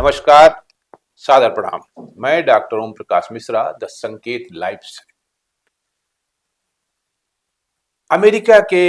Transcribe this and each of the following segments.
नमस्कार, सादर प्रणाम। मैं doctor Om Prakash Mishra, the Sanket live से। अमेरिका के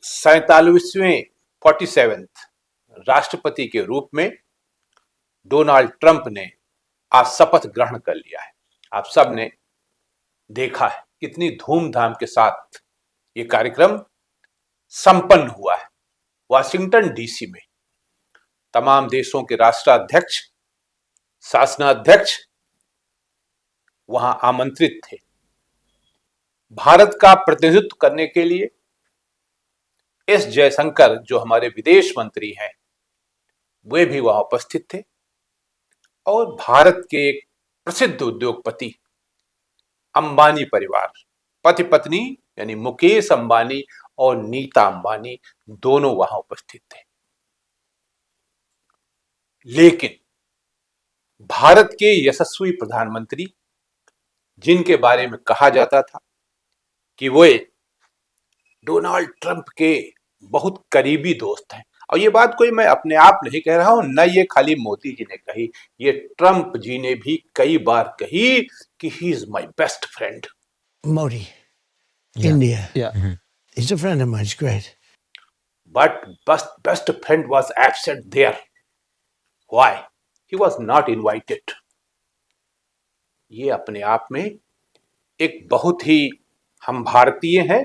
47वें 47th राष्ट्रपति के रूप में डोनाल्ड ट्रंप ने आज शपथ ग्रहण कर लिया है। आप सब ने देखा है कितनी धूमधाम के साथ ये कार्यक्रम संपन्न हुआ है। वाशिंगटन डीसी में तमाम देशों के राष्ट्राध्यक्ष, शासनाध्यक्ष वहां आमंत्रित थे। भारत का प्रतिनिधित्व करने के लिए एस जयशंकर, जो हमारे विदेश मंत्री हैं, वे भी वहां उपस्थित थे। और भारत के एक प्रसिद्ध उद्योगपति अंबानी परिवार, पति पत्नी यानी मुकेश अंबानी और नीता अंबानी, दोनों वहां उपस्थित थे। लेकिन भारत के यशस्वी प्रधानमंत्री, जिनके बारे में कहा जाता था कि वे डोनाल्ड ट्रंप के बहुत करीबी दोस्त हैं, और ये बात कोई मैं अपने आप नहीं कह रहा हूं, न ये खाली मोदी जी ने कही, ये ट्रंप जी ने भी कई बार कही कि he is my best friend. Modi, India. He's a friend of mine. He's great. But best friend was absent there. Why? He was not invited. ये अपने आप में एक बहुत ही, हम भारतीय हैं,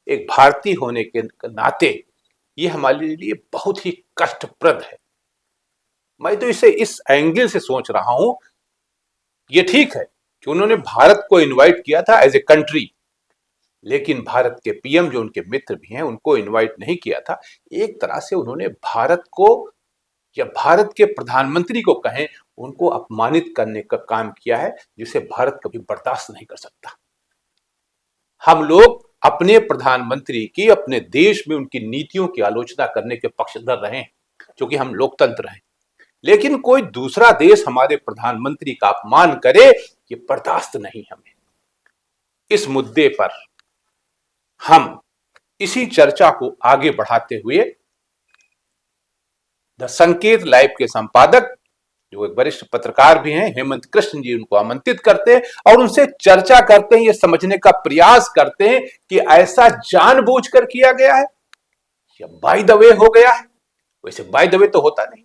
एक भारतीय होने के नाते ये हमारे लिए बहुत ही कष्टप्रद है। मैं तो इसे इस एंगल से सोच रहा हूं, ये ठीक है कि उन्होंने भारत को इनवाइट किया था एज ए कंट्री, लेकिन भारत के पीएम, जो उनके मित्र भी हैं, उनको इनवाइट नहीं किया था। एक तरह से उन्होंने भारत को, या भारत के प्रधानमंत्री को कहें, उनको अपमानित करने का काम किया है, जिसे भारत कभी बर्दाश्त नहीं कर सकता। हम लोग अपने प्रधानमंत्री की, अपने देश में उनकी नीतियों की आलोचना करने के पक्षधर रहे, क्योंकि हम लोकतंत्र हैं। लेकिन कोई दूसरा देश हमारे प्रधानमंत्री का अपमान करे, ये बर्दाश्त नहीं हमें। इस मुद्दे पर हम इसी चर्चा को आगे बढ़ाते हुए द संकेत लाइव के संपादक, जो एक वरिष्ठ पत्रकार भी हैं, हेमंत कृष्ण जी, उनको आमंत्रित करते हैं और उनसे चर्चा करते हैं, ये समझने का प्रयास करते हैं कि ऐसा जानबूझकर किया गया है या बाय द वे हो गया है। वैसे बाय द वे तो होता नहीं,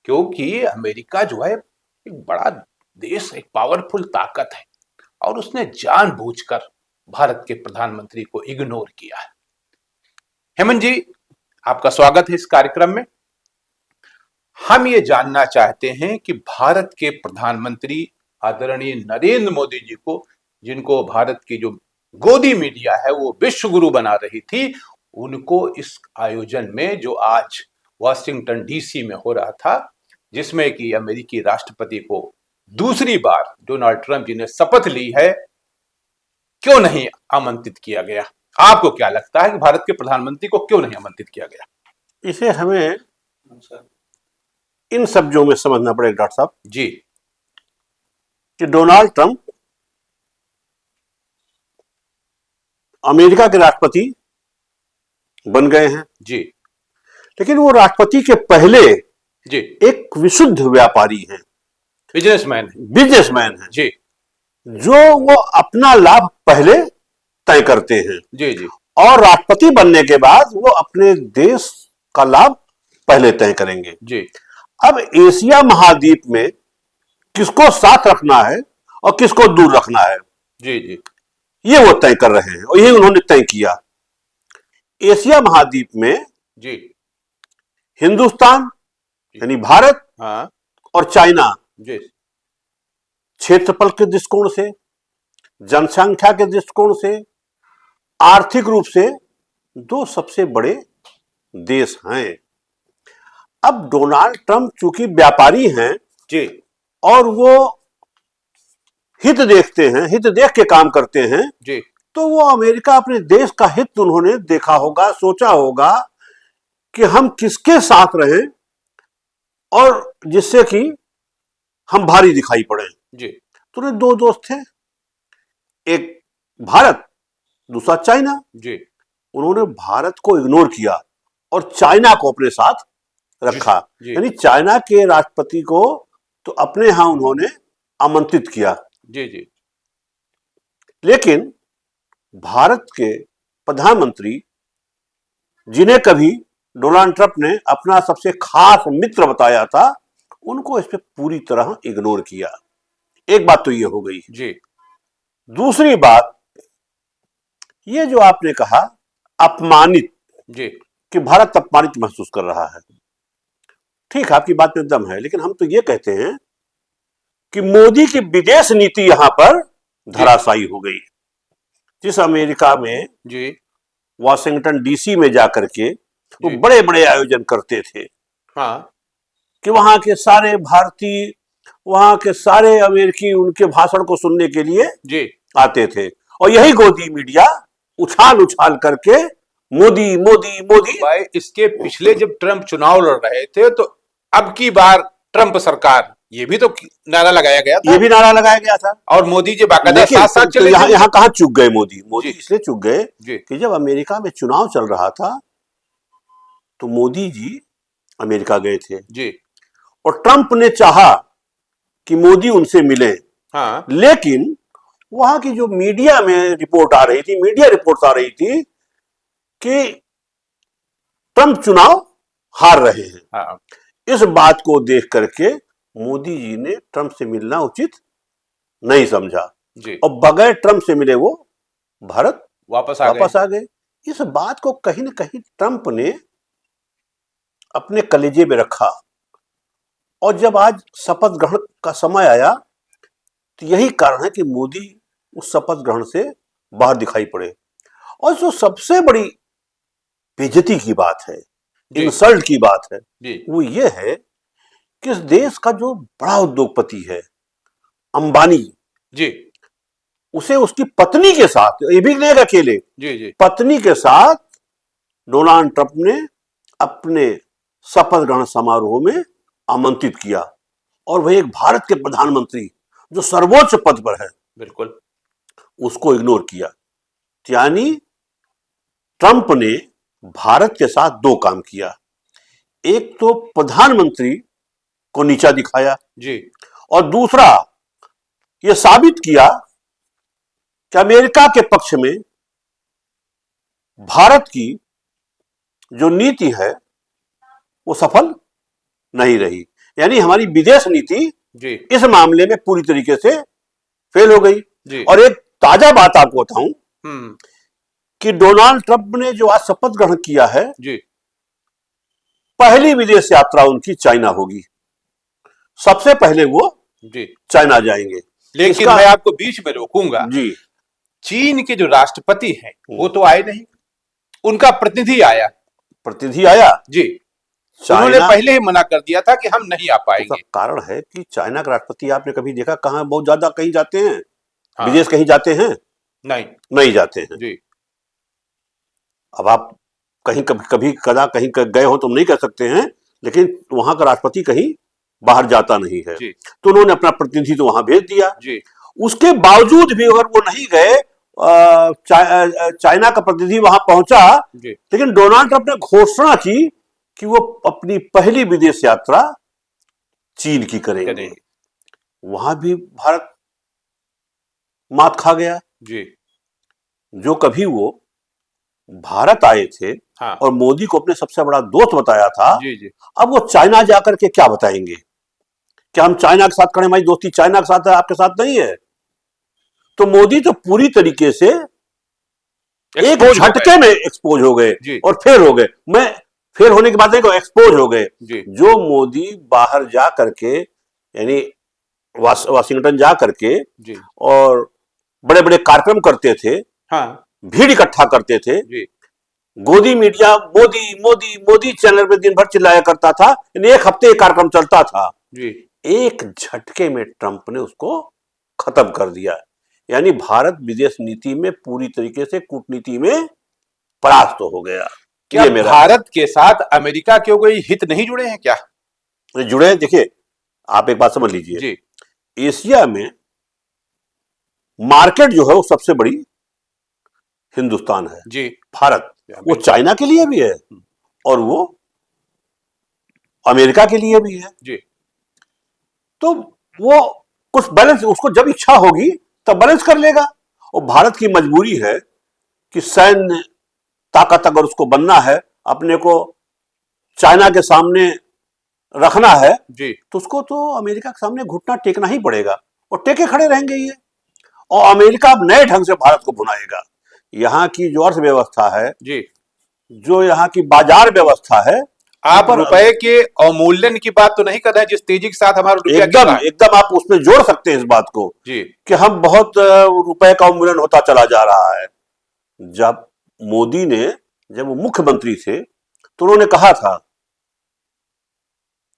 क्योंकि अमेरिका जो है एक बड़ा देश, एक पावरफुल ताकत है, और उसने जानबूझकर भारत के प्रधानमंत्री को इग्नोर किया है। हेमंत जी, आपका स्वागत है इस कार्यक्रम में। हम ये जानना चाहते हैं कि भारत के प्रधानमंत्री आदरणीय नरेंद्र मोदी जी को, जिनको भारत की जो गोदी मीडिया है वो विश्व गुरु बना रही थी, उनको इस आयोजन में, जो आज वाशिंगटन डीसी में हो रहा था, जिसमें कि अमेरिकी राष्ट्रपति को दूसरी बार डोनाल्ड ट्रंप जी ने शपथ ली है, क्यों नहीं आमंत्रित किया गया? आपको क्या लगता है कि भारत के प्रधानमंत्री को क्यों नहीं आमंत्रित किया गया? इसे हमें इन शब्दों में समझना पड़ेगा डॉक्टर साहब जी, कि डोनाल्ड ट्रंप अमेरिका के राष्ट्रपति बन गए हैं जी, लेकिन वो राष्ट्रपति के पहले जी, एक विशुद्ध व्यापारी हैं, बिजनेसमैन हैं जी, जो वो अपना लाभ पहले तय करते हैं जी, जी, और राष्ट्रपति बनने के बाद वो अपने देश का लाभ पहले तय करेंगे। जी। अब एशिया महाद्वीप में किसको साथ रखना है और किसको दूर रखना है, जी, जी, ये वो तय कर रहे हैं, और यही उन्होंने तय किया। एशिया महाद्वीप में जी, हिंदुस्तान यानी भारत, हाँ, और चाइना, जी, क्षेत्रफल के दृष्टिकोण से, जनसंख्या के दृष्टिकोण से, आर्थिक रूप से दो सबसे बड़े देश हैं। अब डोनाल्ड ट्रंप चूंकि व्यापारी हैं जी, और वो हित देखते हैं, हित देख के काम करते हैं, जी, तो वो अमेरिका, अपने देश का हित उन्होंने देखा होगा, सोचा होगा कि हम किसके साथ रहें और जिससे कि हम भारी दिखाई पड़े। जी, तो उन्हें दो दोस्त थे, एक भारत, दूसरा चाइना। जी, उन्होंने भारत को इग्नोर किया और चाइना को अपने साथ रखा। जी। यानी चाइना के राष्ट्रपति को तो अपने यहां उन्होंने आमंत्रित किया, जी जी लेकिन भारत के प्रधानमंत्री, जिन्हें कभी डोनाल्ड ट्रंप ने अपना सबसे खास मित्र बताया था, उनको इस पे पूरी तरह इग्नोर किया। एक बात तो ये हो गई। जी दूसरी बात, ये जो आपने कहा अपमानित, जी कि भारत अपमानित महसूस कर रहा है, ठीक है, आपकी बात में दम है, लेकिन हम तो ये कहते हैं कि मोदी की विदेश नीति यहां पर धराशायी हो गई। जिस अमेरिका में जी वॉशिंगटन डीसी में जाकर के वो जी। बड़े बड़े आयोजन करते थे हाँ कि वहां के सारे भारतीय, वहां के सारे अमेरिकी उनके भाषण को सुनने के लिए जी आते थे, और यही गोदी मीडिया उछाल उछाल करके मोदी मोदी मोदी। भाई, इसके पिछले जब ट्रंप चुनाव लड़ रहे थे तो अब की बार ट्रंप सरकार, ये भी तो नारा लगाया गया था, ये भी नारा लगाया गया था, और मोदी जी बाकायदा लेकिन साथ साथ तो चले यहाँ थे। यहाँ कहाँ चूक गए मोदी? मोदी जी। इसलिए चूक गए जी कि जब अमेरिका में चुनाव चल रहा था तो मोदी जी अमेरिका गए थे, जी और ट्रंप ने चाहा कि मोदी उनसे मिले, हाँ लेकिन वहां की जो मीडिया में रिपोर्ट आ रही थी, मीडिया रिपोर्ट आ रही थी कि ट्रंप चुनाव हार रहे हैं। हाँ इस बात को देख करके मोदी जी ने ट्रंप से मिलना उचित नहीं समझा, जी, और बगैर ट्रंप से मिले वो भारत वापस आ गए। इस बात को कहीं ना कहीं ट्रंप ने अपने कलेजे में रखा, और जब आज शपथ ग्रहण का समय आया तो यही कारण है कि मोदी उस शपथ ग्रहण से बाहर दिखाई पड़े। और जो सबसे बड़ी बेइज्जती की बात है, जी। इंसल्ट की बात है, जी वो ये है कि इस देश का जो बड़ा उद्योगपति है अंबानी, जी उसे उसकी पत्नी के साथ, ये भी नहीं अकेले, जी जी पत्नी के साथ डोनाल्ड ट्रंप ने अपने शपथ ग्रहण समारोह में आमंत्रित किया, और वह एक भारत के प्रधानमंत्री जो सर्वोच्च पद पर है, बिल्कुल। उसको इग्नोर किया। यानी ट्रंप ने भारत के साथ दो काम किया, एक तो प्रधानमंत्री को नीचा दिखाया, जी और दूसरा यह साबित किया कि अमेरिका के पक्ष में भारत की जो नीति है वो सफल नहीं रही। यानी हमारी विदेश नीति जी इस मामले में पूरी तरीके से फेल हो गई। जी। और एक ताजा बात आपको बताऊं हम्म। कि डोनाल्ड ट्रंप ने जो आज शपथ ग्रहण किया है, जी पहली विदेश यात्रा उनकी चाइना होगी। सबसे पहले वो जी। चाइना जाएंगे। लेकिन मैं आपको बीच में रोकूंगा। जी। चीन के जो राष्ट्रपति हैं वो तो आए नहीं, उनका प्रतिनिधि आया। प्रतिनिधि आया जी, उन्होंने पहले ही मना कर दिया था कि हम नहीं आ पाएंगे। कारण है कि चाइना का राष्ट्रपति आपने कभी देखा कहां बहुत ज्यादा कहीं जाते हैं? हाँ। विदेश कहीं जाते हैं? नहीं जाते हैं। जी। अब आप कहीं कभी कदा कहीं गए हो तो नहीं कह सकते हैं, लेकिन वहां का राष्ट्रपति कहीं बाहर जाता नहीं है। जी। तो उन्होंने अपना प्रतिनिधि तो वहां भेज दिया। जी। उसके बावजूद भी अगर वो नहीं गए, चाइना का प्रतिनिधि वहां पहुंचा, लेकिन डोनाल्ड ट्रंप ने घोषणा की कि वो अपनी पहली विदेश यात्रा चीन की करेंगे। वहां भी भारत मात खा गया। जी। जो कभी वो भारत आए थे, हाँ। और मोदी को अपने सबसे बड़ा दोस्त बताया था, जी जी। अब वो चाइना जाकर के क्या बताएंगे? क्या हम चाइना के साथ खड़े, हमारी दोस्ती चाइना के साथ है, आपके साथ नहीं है? तो मोदी तो पूरी तरीके से एक झटके में एक्सपोज हो गए और फेल हो गए। मैं फेल होने की बात नहीं कहूं, एक्सपोज हो गए। जो मोदी बाहर जा करके, यानी वाशिंगटन जा करके और बड़े बड़े कार्यक्रम करते थे, हाँ। भीड़ इकट्ठा करते थे, गोदी मीडिया मोदी मोदी मोदी चैनल पे दिन भर चिल्लाया करता था, एक हफ्ते कार्यक्रम चलता था, एक झटके में ट्रंप ने उसको खत्म कर दिया। यानी भारत विदेश नीति में पूरी तरीके से कूटनीति में परास्त हो गया। क्या भारत के साथ अमेरिका के कोई हित नहीं जुड़े हैं क्या? जुड़े हैं। देखिए, आप एक बात समझ लीजिए, एशिया में मार्केट जो है वो सबसे बड़ी हिंदुस्तान है जी, भारत। वो चाइना के लिए भी है और वो अमेरिका के लिए भी है जी। तो वो कुछ बैलेंस, उसको जब इच्छा होगी तब बैलेंस कर लेगा। और भारत की मजबूरी है कि सैन्य ताकत अगर उसको बनना है, अपने को चाइना के सामने रखना है, जी। तो उसको तो अमेरिका के सामने घुटना टेकना ही पड़ेगा और टेके खड़े रहेंगे ये। और अमेरिका अब नए ढंग से भारत को भुनाएगा। यहाँ की जो अर्थव्यवस्था है, जी। जो यहाँ की बाजार व्यवस्था है, आप रुपए के अवमूल्यन की बात तो नहीं कर रहे हैं, जिस तेजी के साथ हमारा रुपया गिर रहा है। एकदम आप उसमें जोड़ सकते हैं इस बात को जी। कि हम बहुत रुपए का अवमूल्यन होता चला जा रहा है। जब मोदी ने, जब वो मुख्यमंत्री थे, तो उन्होंने कहा था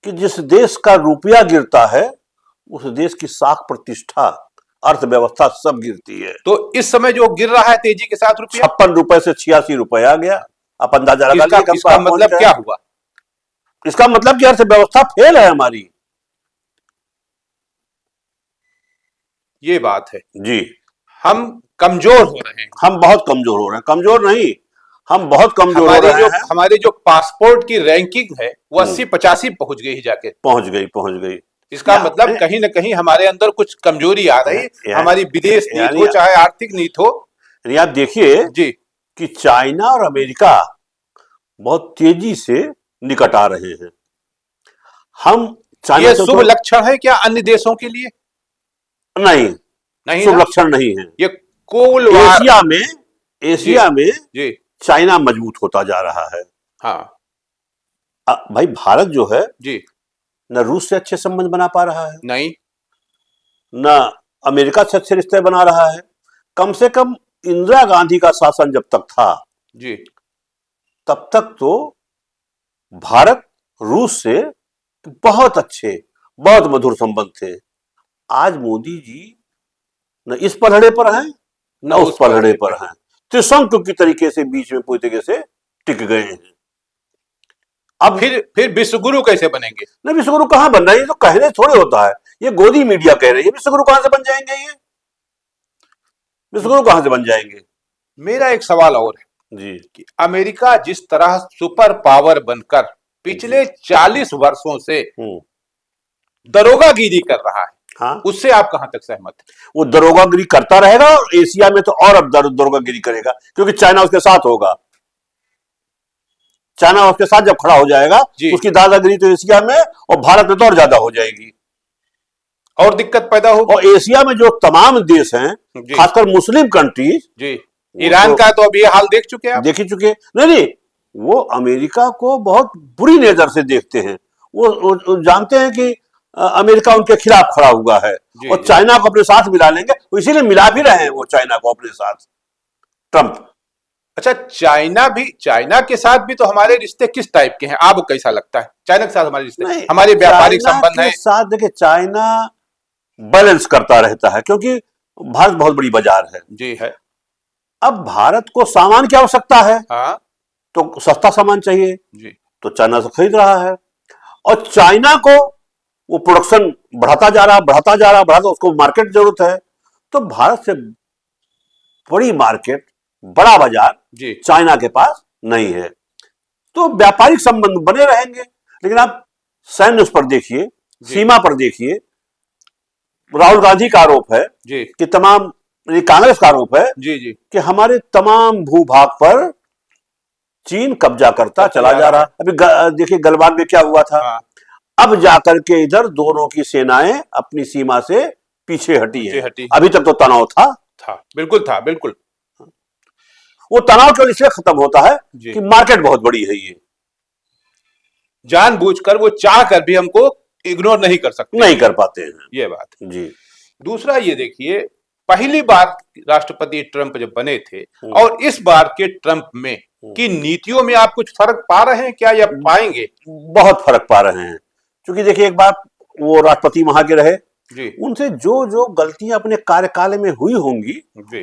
कि जिस देश का रुपया गिरता है उस देश की साख प्रतिष्ठा, अर्थव्यवस्था सब गिरती है। तो इस समय जो गिर रहा है तेजी के साथ रुपया, 56 रुपए से 86 रुपए आ गया। आप अंदाजा लगा लीजिए इसका मतलब क्या हुआ? इसका मतलब कि अर्थव्यवस्था फेल है हमारी। ये बात है जी, हम कमजोर हो रहे हैं। हम बहुत कमजोर हो रहे हैं। कमजोर नहीं, हम बहुत कमजोर हो रहे हैं। हमारी जो पासपोर्ट की रैंकिंग है वो 80-85 पहुंच गई जाके। पहुंच गई। इसका मतलब कहीं ना कहीं हमारे अंदर कुछ कमजोरी आ रही। हमारी विदेश नीति हो चाहे आर्थिक नीति हो। आप देखिए जी कि चाइना और अमेरिका बहुत तेजी से निकट आ रहे हैं। हम चाइना, ये शुभ लक्षण है क्या अन्य देशों के लिए? नहीं, शुभ लक्षण नहीं है। ये कोल एशिया में जी चाइना मजबूत होता जा रहा है। हाँ भाई, भारत जो है जी न रूस से अच्छे संबंध बना पा रहा है, नहीं, न अमेरिका से अच्छे रिश्ते बना रहा है। कम से कम इंदिरा गांधी का शासन जब तक था जी, तब तक तो भारत रूस से बहुत अच्छे, बहुत मधुर संबंध थे। आज मोदी जी न इस पलड़े पर हैं न उस पलड़े पर हैं, त्रिशंकु की तरीके से बीच में पूरी तरीके से टिक गए हैं। अब फिर विश्वगुरु कैसे बनेंगे? नहीं, विश्वगुरु कहां बन रहे हैं? ये तो कहने थोड़े होता है, ये गोदी मीडिया कह रही है। विश्वगुरु कहां से बन जाएंगे? ये विश्वगुरु कहां से बन जाएंगे? मेरा एक सवाल और है जी कि अमेरिका जिस तरह सुपर पावर बनकर पिछले 40 वर्षों से दरोगागिरी कर रहा है, हाँ, उससे आप कहां तक सहमत हैं? वो दरोगागिरी करता रहेगा और एशिया में तो और अब दरोगागिरी करेगा, क्योंकि चाइना उसके साथ होगा। चाइना उसके साथ जब खड़ा हो जाएगा उसकी दादागिरी तो एशिया में और भारत में तो और ज्यादा हो जाएगी और दिक्कत पैदा होगी। और एशिया में जो तमाम देश हैं, खासकर मुस्लिम कंट्रीज, जी, ईरान का तो अभी हाल देख चुके हैं, देख ही चुके। नहीं, वो अमेरिका को बहुत बुरी नजर से देखते हैं। वो जानते हैं कि अमेरिका उनके खिलाफ खड़ा हुआ है और चाइना को अपने साथ मिला लेंगे, इसीलिए मिला भी रहे हैं वो चाइना को अपने साथ, ट्रंप। अच्छा, चाइना के साथ भी तो हमारे रिश्ते किस टाइप के हैं? आपको कैसा लगता है चाइना के साथ हमारे रिश्ते? हमारे व्यापारिक संबंध है साथ। देखिए, चाइना बैलेंस करता रहता है क्योंकि भारत बहुत बड़ी बाजार है। जी है। अब भारत को सामान की आवश्यकता है, हाँ, तो सस्ता सामान चाहिए जी, तो चाइना से खरीद रहा है। और चाइना को वो प्रोडक्शन बढ़ाता जा रहा, उसको मार्केट जरूरत है। तो भारत से बड़ी मार्केट, बड़ा बाजार चाइना के पास नहीं है, तो व्यापारिक संबंध बने रहेंगे। लेकिन आप सैन्य उस पर देखिए, सीमा पर देखिए, राहुल गांधी का आरोप है कि तमाम, कांग्रेस का आरोप है कि हमारे तमाम भूभाग पर चीन कब्जा करता चला जा रहा। अभी देखिए गलवान में क्या हुआ था। अब जाकर के इधर दोनों की सेनाएं अपनी सीमा से पीछे हटी है। अभी तक तो तनाव था, बिल्कुल था, बिल्कुल। वो तनाव केवल इसलिए खत्म होता है कि मार्केट बहुत बड़ी है। ये जानबूझकर वो चाह कर भी हमको इग्नोर नहीं कर सकते, नहीं कर पाते हैं, ये बात जी। दूसरा ये देखिए, पहली बार राष्ट्रपति ट्रंप जब बने थे और इस बार के ट्रंप में की नीतियों में आप कुछ फर्क पा रहे हैं क्या, या पाएंगे? बहुत फर्क पा रहे हैं, क्योंकि देखिए एक बात, वो राष्ट्रपति वहां के रहे, उनसे जो जो गलतियां अपने कार्यकाल में हुई होंगी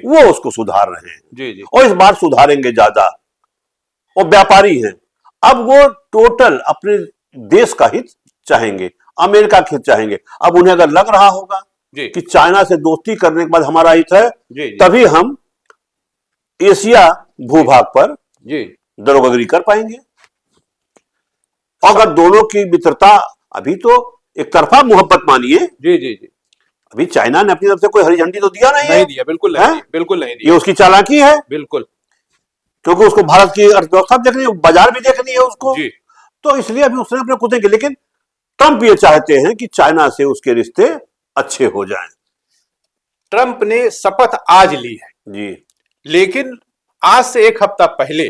वो उसको सुधार रहे हैं, और इस बार सुधारेंगे ज्यादा। और व्यापारी हैं, अब वो टोटल अपने देश का हित चाहेंगे, अमेरिका का हित चाहेंगे। अब उन्हें अगर लग रहा होगा कि चाइना से दोस्ती करने के बाद हमारा हित है, तभी हम एशिया भूभाग पर दरोगागिरी कर पाएंगे। अगर दोनों की मित्रता, अभी तो एक तरफा मोहब्बत मानिए, जी जी जी, अभी चाइना ने अपनी तरफ से कोई हरी झंडी तो दिया नहीं है। नहीं दिया, बिल्कुल नहीं हैं? दिया, बिल्कुल नहीं ये दिया, उसकी चालाकी है, बिल्कुल। क्योंकि उसको भारत की अर्थव्यवस्था भी देखनी है, बाजार भी देखनी है उसको, जी, तो इसलिए अभी उसने अपने कुत्ते के, लेकिन ट्रंप ये चाहते हैं कि चाइना से उसके रिश्ते अच्छे हो जाएं। ट्रंप ने शपथ आज ली है, जी। लेकिन आज से एक हफ्ता पहले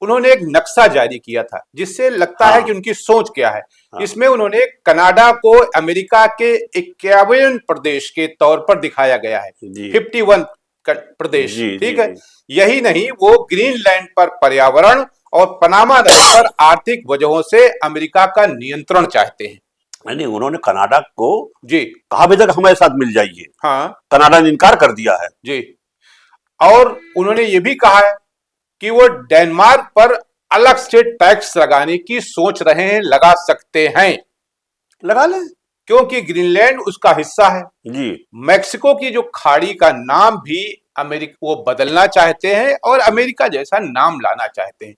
उन्होंने एक नक्शा जारी किया था, जिससे लगता है कि उनकी सोच क्या है। इसमें उन्होंने कनाडा को अमेरिका के 51 प्रदेश के तौर पर दिखाया गया है, 51 प्रदेश, ठीक है। यही नहीं, वो ग्रीनलैंड पर पर्यावरण और पनामा नदी पर आर्थिक वजहों से अमेरिका का नियंत्रण चाहते हैं। नहीं, उन्होंने कनाडा को जी कहा भी था कि हमारे साथ मिल जाइए, हाँ, कनाडा ने इनकार कर दिया है। जी, और उन्होंने ये भी कहा है कि वो डेनमार्क पर अलग से टैक्स लगाने की सोच रहे हैं, लगा सकते हैं, लगा ले, क्योंकि ग्रीनलैंड उसका हिस्सा है। जी। मैक्सिको की जो खाड़ी का नाम भी अमेरिका वो बदलना चाहते हैं और अमेरिका जैसा नाम लाना चाहते हैं।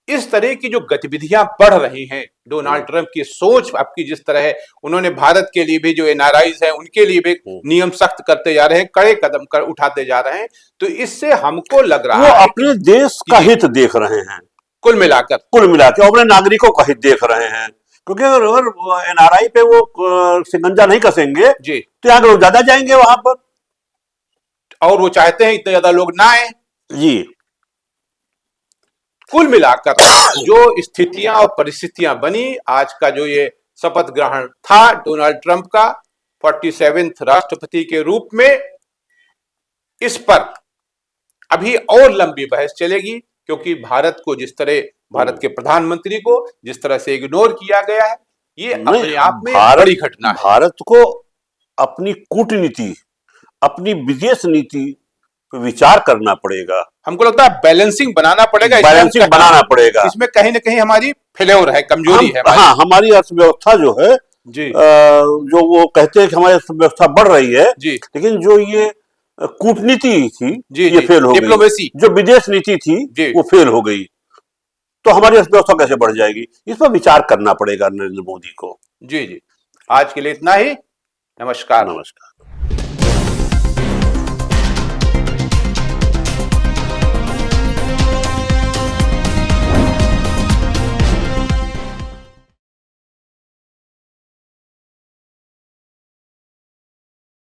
इस तरह की जो गतिविधियां बढ़ रही हैं, डोनाल्ड ट्रंप की सोच आपकी जिस तरह है, उन्होंने भारत के लिए भी जो एनआरआईज हैं उनके लिए भी नियम सख्त करते जा रहे हैं, कड़े कदम उठाते जा रहे हैं। तो इससे हमको लग रहा वो है अपने देश का हित देख रहे हैं, कुल मिलाकर अपने नागरिकों का हित देख रहे हैं, क्योंकि अगर एनआरआई पे वो शिकंजा नहीं कसेंगे जी, तो यहाँ के लोग ज्यादा जाएंगे वहां पर, और वो चाहते हैं इतने ज्यादा लोग ना आए। जी। कुल मिलाकर जो स्थितियां और परिस्थितियां बनी, आज का जो ये शपथ ग्रहण था डोनाल्ड ट्रंप का 47वें राष्ट्रपति के रूप में, इस पर अभी और लंबी बहस चलेगी, क्योंकि भारत को जिस तरह, भारत के प्रधानमंत्री को जिस तरह से इग्नोर किया गया है, ये अपने आप में बड़ी घटना है। भारत को अपनी कूटनीति, अपनी विदेश नीति पर विचार करना पड़ेगा। हमको लगता है बैलेंसिंग बनाना पड़ेगा, इसमें कहीं ना कहीं हमारी फेल्योर है, कमजोरी है। हाँ, हमारी अर्थव्यवस्था जो है जी, जो वो कहते हैं कि हमारी अर्थव्यवस्था बढ़ रही है जी, लेकिन जो ये कूटनीति थी जी, ये फेल हो गई, डिप्लोमेसी, जो विदेश नीति थी वो फेल हो गई, तो हमारी अर्थव्यवस्था कैसे बढ़ जाएगी, इस पर विचार करना पड़ेगा नरेंद्र मोदी को। जी जी। आज के लिए इतना ही, नमस्कार। नमस्कार।